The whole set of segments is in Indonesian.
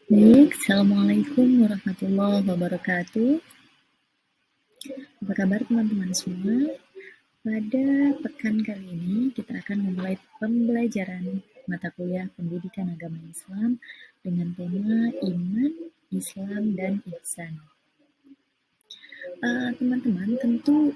Baik, Assalamualaikum warahmatullahi wabarakatuh. Apa kabar teman-teman semua? Pada pekan kali ini kita akan memulai pembelajaran mata kuliah Pendidikan Agama Islam dengan tema Iman, Islam, dan Ihsan. Teman-teman tentu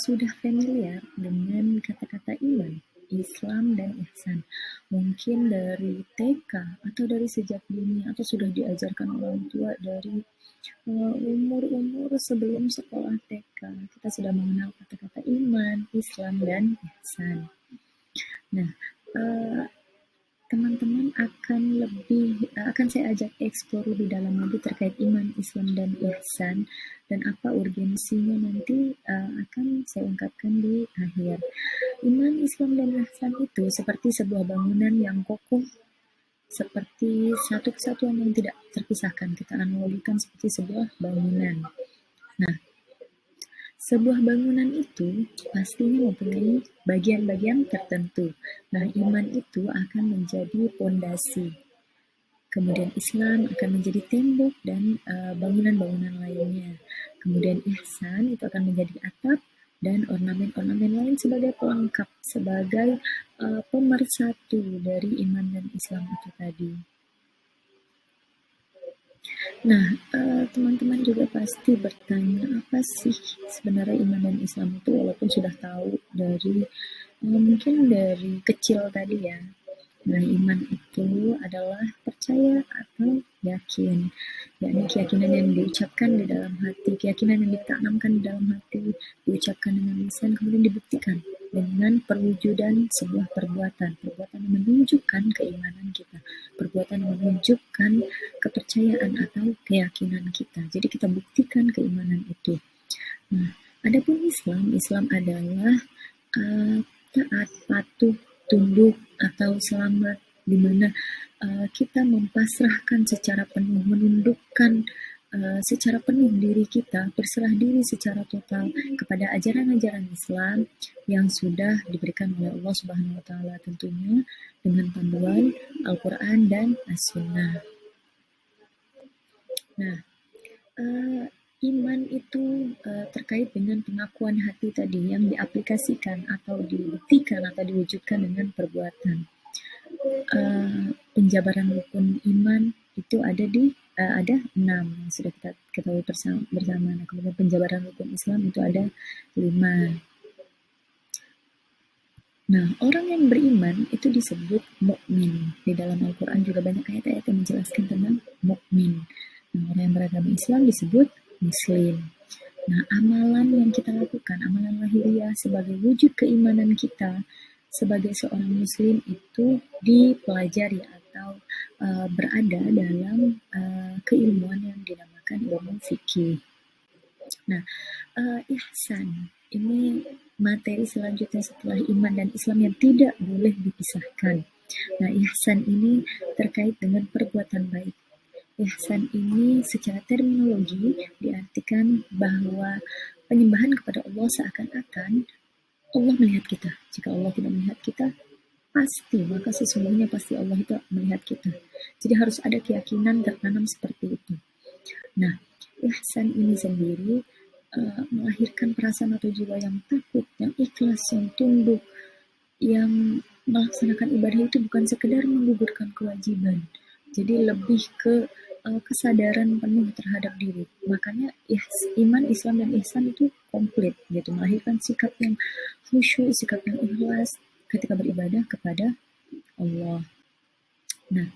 sudah familiar dengan kata-kata iman, Islam, dan ihsan. Mungkin dari TK atau dari sejak dini atau sudah diajarkan orang tua dari umur-umur sebelum sekolah TK. Kita sudah mengenal kata-kata iman, Islam, dan ihsan. Nah, uh, teman-teman akan saya ajak eksplor lebih dalam lagi terkait iman, Islam, dan ihsan, dan apa urgensinya nanti akan saya ungkapkan di akhir. Iman, Islam, dan ihsan itu seperti sebuah bangunan yang kokoh, seperti satu kesatuan yang tidak terpisahkan. Kita analogikan seperti sebuah bangunan. Nah, sebuah bangunan itu pastinya mempunyai bagian-bagian tertentu. Nah, iman itu akan menjadi pondasi. Kemudian Islam akan menjadi tembok dan bangunan-bangunan lainnya. Kemudian ihsan itu akan menjadi atap dan ornamen-ornamen lain sebagai pelengkap, sebagai pemersatu dari iman dan Islam itu tadi. Nah, teman-teman juga pasti bertanya, apa sih sebenarnya iman dan Islam itu, walaupun sudah tahu dari mungkin dari kecil tadi ya. Nah, iman itu adalah percaya atau yakin, yakni keyakinan yang diucapkan di dalam hati, keyakinan yang ditanamkan di dalam hati, diucapkan dengan lisan, kemudian dibuktikan dengan perwujudan sebuah perbuatan yang menunjukkan keimanan kita, perbuatan yang menunjukkan kepercayaan atau keyakinan kita. Jadi kita buktikan keimanan itu. Nah, adapun Islam adalah taat, patuh, tunduk, atau selamat, di mana kita mempasrahkan secara penuh, menundukkan secara penuh diri kita, berserah diri secara total kepada ajaran-ajaran Islam yang sudah diberikan oleh Allah Subhanahu wa taala, tentunya dengan panduan Al-Qur'an dan As-Sunnah. Nah, iman itu terkait dengan pengakuan hati tadi yang diaplikasikan atau dibuktikan atau diwujudkan dengan perbuatan. Penjabaran rukun iman itu ada 6 yang sudah kita ketahui bersama. Nah, kemudian penjabaran rukun Islam itu ada 5. Nah, orang yang beriman itu disebut mukmin. Di dalam Al-Quran juga banyak ayat-ayat yang menjelaskan tentang mukmin. Nah, orang yang beragama Islam disebut muslim. Nah, amalan yang kita lakukan, amalan lahiriah sebagai wujud keimanan kita sebagai seorang muslim itu dipelajari atau berada dalam keilmuan yang dinamakan ilmu fikih. Nah, ihsan ini materi selanjutnya setelah iman dan Islam yang tidak boleh dipisahkan. Nah, ihsan ini terkait dengan perbuatan baik. Ihsan ini secara terminologi diartikan bahwa penyembahan kepada Allah seakan-akan Allah melihat kita. Jika Allah tidak melihat kita, maka sesungguhnya pasti Allah itu melihat kita. Jadi harus ada keyakinan tertanam seperti itu. Nah, ihsan ini sendiri melahirkan perasaan atau jiwa yang takut, yang ikhlas, yang tunduk, yang melaksanakan ibadah itu bukan sekedar menggugurkan kewajiban. Jadi lebih ke kesadaran penuh terhadap diri. Makanya iman, Islam, dan ihsan itu komplit gitu, melahirkan sikap yang khusyuk, sikap yang ikhlas ketika beribadah kepada Allah. Nah,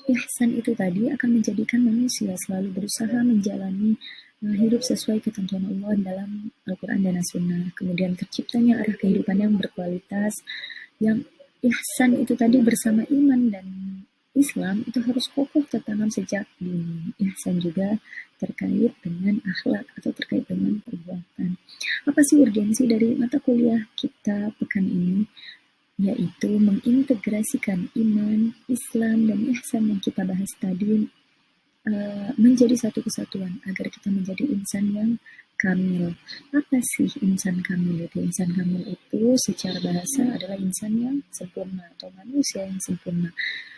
ihsan itu tadi akan menjadikan manusia selalu berusaha menjalani hidup sesuai ketentuan Allah dalam Al-Quran dan As-Sunnah. Kemudian terciptanya arah kehidupan yang berkualitas, yang ihsan itu tadi bersama iman dan Islam itu harus kokoh tertanam sejak dini. Ihsan juga terkait dengan akhlak atau terkait dengan perbuatan. Apa sih urgensi dari mata kuliah kita pekan ini? Yaitu mengintegrasikan iman, Islam, dan ihsan yang kita bahas tadi menjadi satu kesatuan agar kita menjadi insan yang kamil. Apa sih insan kamil itu? Insan kamil itu secara bahasa adalah insan yang sempurna atau manusia yang sempurna.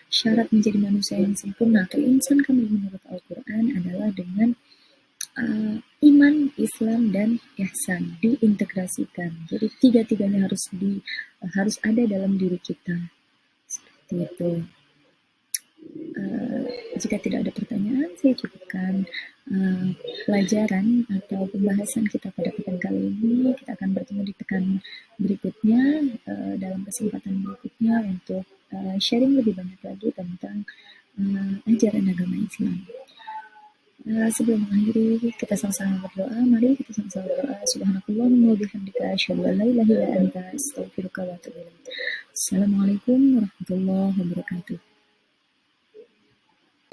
syarat menjadi manusia yang sempurna atau insan kamil menurut Al-Quran adalah dengan iman, Islam, dan ihsan diintegrasikan. Jadi tiga-tiganya harus ada dalam diri kita. Seperti itu. Jika tidak ada pertanyaan, saya cukupkan pelajaran atau pembahasan kita pada pekan kali ini. Kita akan bertemu di pekan berikutnya, dalam kesempatan berikutnya untuk sharing lebih banyak lagi tentang ajaran agama Islam. Sebelum mengakhiri, kita sama-sama berdoa. Mari kita sama-sama berdoa. Subhanakallahumma wa bihamdika asyhadu an la ilaha illa anta astaghfiruka wa atubu ilaik. Assalamualaikum warahmatullahi wabarakatuh.